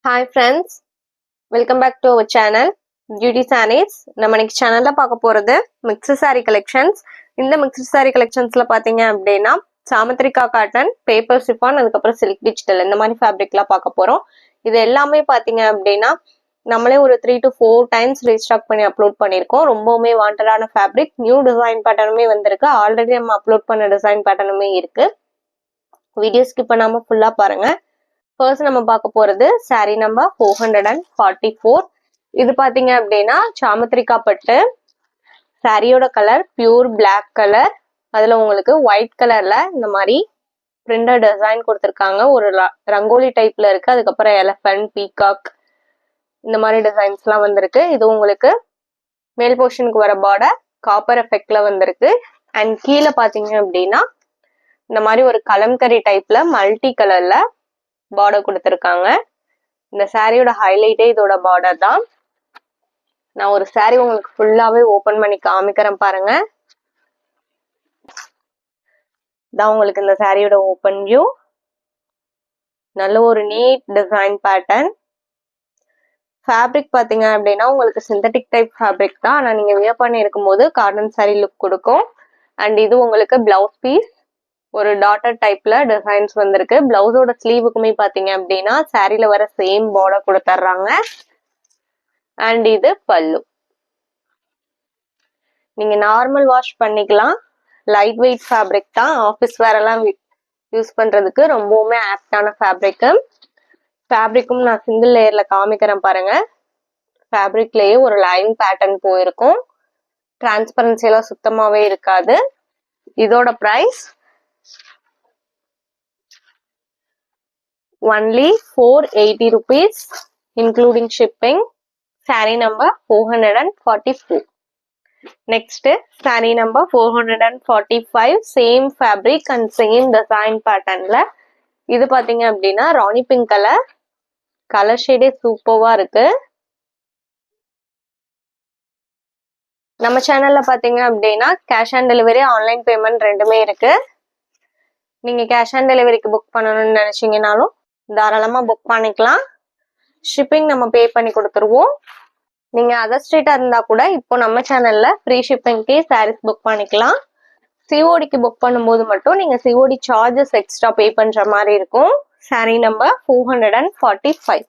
Hi friends, welcome back to our channel Beauty Sarees. நம்ம இன்னைக்கு சேனல்ல பார்க்க போறது மிக்ஸ்டு saree collections. இந்த மிக்ஸ்டு saree collectionsல பாத்தீங்க அப்படின்னா சாமத்ரிகா காட்டன், பேப்பர் சிஃபான், அதுக்கப்புறம் சில்க் டிஜிட்டல் இந்த மாதிரி ஃபேப்ரிக்லாம் பார்க்க போறோம். இது எல்லாமே பாத்தீங்க அப்படின்னா நம்மளே ஒரு 3 to 4 times ரீஸ்டாக் பண்ணி அப்லோட் பண்ணியிருக்கோம். ரொம்பவுமே வாண்டடான ஃபேப்ரிக், நியூ டிசைன் பேட்டர்னுமே வந்திருக்கு. ஆல்ரெடி நம்ம அப்லோட் பண்ண டிசைன் பேட்டர்னுமே இருக்கு. வீடியோ ஸ்கிப் பண்ணாம ஃபுல்லா பாருங்க. ஃபர்ஸ்ட் நம்ம பார்க்க போறது saree நம்பர் 444. இது பாத்தீங்க அப்படின்னா சாமத்ரிகா பட்டு. சாரியோட கலர் பியூர் பிளாக் கலர். அதுல உங்களுக்கு ஒயிட் கலர்ல இந்த மாதிரி பிரிண்டட் டிசைன் கொடுத்துருக்காங்க. ஒரு ரங்கோலி டைப்ல இருக்கு. அதுக்கப்புறம் எலஃபண்ட், பீகாக் இந்த மாதிரி டிசைன்ஸ் எல்லாம் வந்திருக்கு. இது உங்களுக்கு மேல் போர்ஷனுக்கு வர பார்டர் காப்பர் எஃபெக்ட்ல வந்திருக்கு. அண்ட் கீழே பாத்தீங்க அப்படின்னா இந்த மாதிரி ஒரு கலம்கரி டைப்ல மல்டி கலர்ல பார்டர் கொடுத்துருக்காங்க. இந்த சாரியோட ஹைலைட்டே இதோட பார்டர் தான். நான் ஒரு சாரி உங்களுக்கு ஃபுல்லாவே ஓபன் பண்ணி காமிக்கிறேன் பாருங்க. இதான் உங்களுக்கு இந்த சாரியோட ஓபன் வியூ. நல்ல ஒரு நீட் டிசைன் பேட்டர்ன். ஃபேப்ரிக் பாத்தீங்க அப்படின்னா உங்களுக்கு சிந்தட்டிக் டைப் ஃபேப்ரிக் தான். ஆனா நீங்க வியர் பண்ணி இருக்கும்போது காட்டன் சாரி லுக் கொடுக்கும். அண்ட் இது உங்களுக்கு பிளவுஸ் பீஸ். ஒரு டாட்டர் டைப்ல டிசைன்ஸ் வந்திருக்கு. பிளவுஸோட ஸ்லீவுக்குமே பாத்தீங்க அப்படின்னா சாரில வர சேம் பார்டர் கொடுத்துட்றாங்க. அண்ட் இது பல்லு. நீங்க நார்மல் வாஷ் பண்ணிக்கலாம். லைட் வெயிட் ஃபேப்ரிக் தான். ஆஃபீஸ் வேர் எல்லாம் யூஸ் பண்றதுக்கு ரொம்பவுமே ஆப்டான ஃபேப்ரிக். ஃபேப்ரிக்கும் நான் சிங்கிள் லேயர்ல காமிக்கிறேன் பாருங்க. ஃபேப்ரிக்லயே ஒரு லைன் பேட்டர்ன் போயிருக்கும். டிரான்ஸ்பரன்சி எல்லாம் சுத்தமாவே இருக்காது. இதோட price only 480 rupees including shipping. Saree number 444. Next saree number 445. Same fabric and same design pattern ல இது பாத்தீங்க அப்படின்னா ராணி பிங்க் கலர் ஷேடே சூப்பர்வா இருக்கு. நம்ம சேனல்ல பாத்தீங்க அப்படின்னா cash on delivery, online payment ரெண்டுமே இருக்கு. நீங்க கேஷ் ஆன் டெலிவரிக்கு புக் பண்ணணும்னு நினைச்சீங்கனாலும் தாராளமா புக் பண்ணிக்கலாம். ஷிப்பிங் நம்ம பே பண்ணி கொடுத்துருவோம். நீங்க அதர் ஸ்டேட்டா இருந்தா கூட இப்போ நம்ம சேனல்ல ஃப்ரீ ஷிப்பிங்க்கு சாரீஸ் புக் பண்ணிக்கலாம். சிஓடிக்கு புக் பண்ணும்போது மட்டும் நீங்க சிஓடி சார்ஜஸ் எக்ஸ்ட்ரா பே பண்ற மாதிரி இருக்கும். Sari number 445.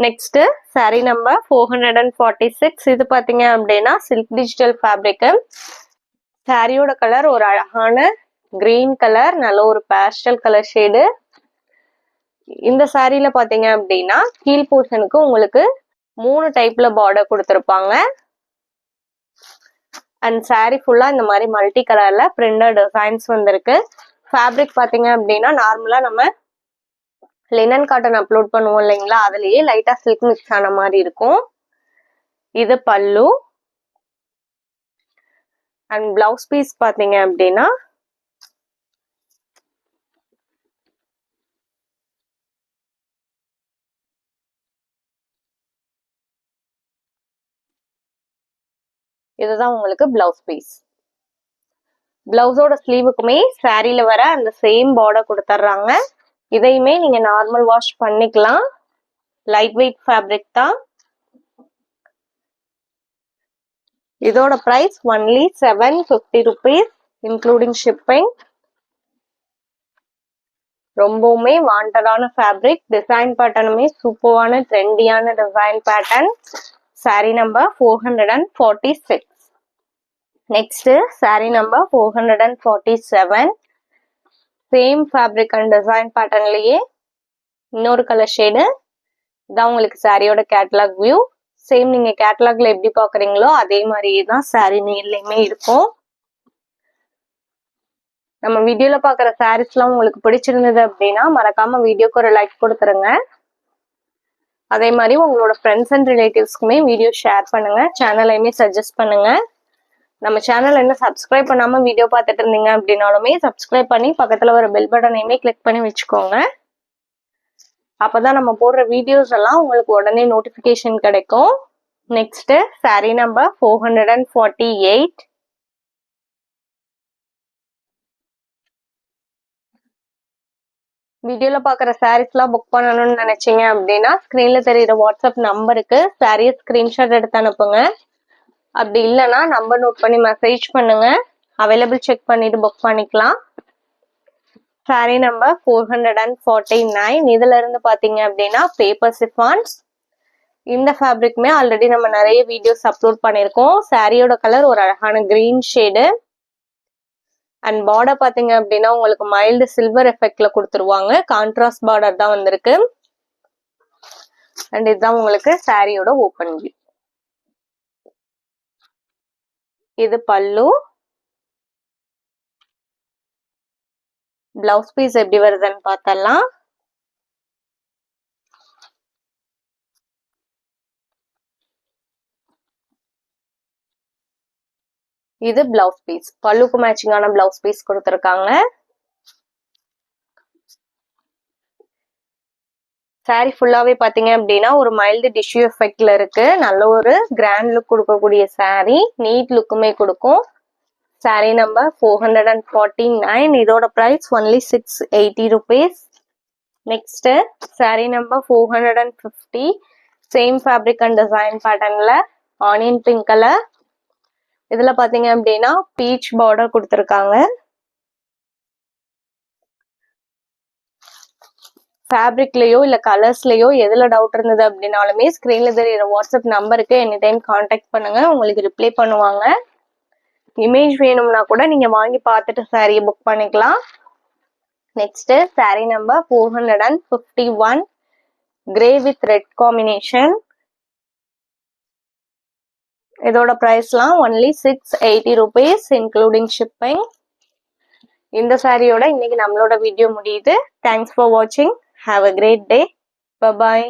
Next sari number 446. இது பாத்தீங்க அப்படின்னா சில்க் டிஜிட்டல் ஃபேப்ரிக். சாரியோட கலர் ஒரு அழகான கிரீன் கலர், நல்ல ஒரு பேஸ்டல் கலர் ஷேடு. இந்த சாரியில பாத்தீங்க அப்படின்னா கீழ் போர்ஷனுக்கு உங்களுக்கு 3 டைப்ல பார்டர் கொடுத்துருப்பாங்க. அண்ட் சாரி ஃபுல்லா இந்த மாதிரி மல்டி கலர்ல பிரிண்டட் டிசைன்ஸ் வந்திருக்கு. ஃபேப்ரிக் பாத்தீங்க அப்படின்னா நார்மலா நம்ம லினன் காட்டன் அப்லோட் பண்ணுவோம் இல்லைங்களா, அதுலயே லைட்டா சில்க் மிக்ஸ் ஆன மாதிரி இருக்கும். இது பல்லு. அண்ட் பிளவுஸ் பீஸ் பாத்தீங்க அப்படின்னா இதுதான் உங்களுக்கு பிளவுஸ் பீஸ். பிளவுஸோட ஸ்லீவுக்குமே சாரியில வர அந்த சேம் பார்டர் கொடுத்துட்றாங்க. இதையுமே நீங்க நார்மல் வாஷ் பண்ணிக்கலாம். லைட் வெயிட் ஃபேப்ரிக் தான். இதோட price only 750 rupees including shipping. ரொம்பவுமே வாண்டடான ஃபேப்ரிக். டிசைன் பேட்டர்னுமே சூப்பரான ட்ரெண்டியான design pattern. Saree number 446. Next saree number 447. Same fabric and design பேட்டர்ன்லயே இன்னொரு கலர் ஷேடு. இதான் உங்களுக்கு சாரியோட கேட்டலாக் வியூ. சேம் நீங்க கேட்டலாக்ல எப்படி பாக்குறீங்களோ அதே மாதிரியே தான் சாரி நேர்லயுமே இருக்கும். நம்ம வீடியோல பாக்குற சாரீஸ் எல்லாம் உங்களுக்கு பிடிச்சிருந்தது அப்படின்னா மறக்காம வீடியோக்கு ஒரு லைக் கொடுத்துருங்க. அதே மாதிரி உங்களோட ஃப்ரெண்ட்ஸ் அண்ட் ரிலேட்டிவ்ஸ்க்குமே வீடியோ ஷேர் பண்ணுங்க. சேனலையுமே சஜஸ்ட் பண்ணுங்க. நம்ம சேனல் என்ன சப்ஸ்கிரைப் பண்ணாம வீடியோ பார்த்துட்டு இருந்தீங்க அப்படின்னாலுமே சப்ஸ்கிரைப் பண்ணி பக்கத்துல ஒரு பெல் பட்டனையுமே கிளிக் பண்ணி வச்சுக்கோங்க. அப்பதான் நம்ம போடுற வீடியோஸ் எல்லாம் உங்களுக்கு உடனே நோட்டிபிகேஷன் கிடைக்கும். Next saree number 448. வீடியோல பாக்குற சாரீஸ்லாம் புக் பண்ணணும்னு நினைச்சீங்க அப்படின்னா ஸ்கிரீன்ல தெரியுற வாட்ஸ்அப் நம்பருக்கு சாரியை ஸ்கிரீன்ஷாட் எடுத்து அனுப்புங்க. அப்படி இல்லைன்னா நம்பர் நோட் பண்ணி மெசேஜ் பண்ணுங்க. அவைலபிள் செக் பண்ணிட்டு புக் பண்ணிக்கலாம். Sorry number 449. இதுல இருந்து பாத்தீங்க அப்படின்னா பேப்பர் சிஃபான்ஸ். இந்த ஃபேப்ரிக்குமே ஆல்ரெடி நம்ம நிறைய வீடியோஸ் அப்லோட் பண்ணியிருக்கோம். சாரியோட கலர் ஒரு அழகான கிரீன் ஷேடு. அண்ட் பார்டர் பாத்தீங்க அப்படின்னா உங்களுக்கு மைல்டு சில்வர் எஃபெக்ட்ல கொடுத்துருவாங்க. கான்ட்ராஸ்ட் பார்டர் தான் வந்திருக்கு. அண்ட் இதுதான் உங்களுக்கு சாரியோட ஓப்பன் வியூ. இது பல்லு. பிளவுஸ் பீஸ் எப்படி வருதுன்னு பார்த்தலாம். இது பிளவுஸ் பீஸ். பல்லுக்கு மேட்சிங்கான பிளவுஸ் பீஸ் கொடுத்துருக்காங்க. சாரி ஃபுல்லாவே பாத்தீங்க அப்படின்னா ஒரு மைல்டு டிஷ்யூ எஃபெக்ட்ல இருக்கு. நல்ல ஒரு கிராண்ட் லுக் கொடுக்கக்கூடிய சாரி. நீட் லுக்குமே கொடுக்கும். Saree number 449. இதோட price only 680 rupees. Next saree number 450. Same fabric and design பேட்டர்ன்ல ஆனியன் பிங்க் கலர். இதுல பாத்தீங்க அப்படின்னா பீச் பார்டர் கொடுத்துருக்காங்க. ஃபேப்ரிக்லயோ இல்ல கலர்ஸ்லயோ எதுல டவுட் இருந்தது அப்படின்னாலுமே ஸ்கிரீன்ல தெரியுற வாட்ஸ்அப் நம்பருக்கு எனி டைம் கான்டாக்ட் பண்ணுங்க. உங்களுக்கு ரிப்ளை பண்ணுவாங்க. இமேஜ் வேணும்னா கூட நீங்க வாங்கி பார்த்துட்டு சாரியை புக் பண்ணிக்கலாம். Next saree number 451. Grey with red combination. இதோட பிரைஸ்லாம் ஒன்லி 680 rupees இன்க்ளூடிங் ஷிப்பிங். இந்த சாரியோட இன்னைக்கு நம்மளோட வீடியோ முடியுது. தேங்க்ஸ் ஃபார் வாட்சிங். Have a great day. Bye bye.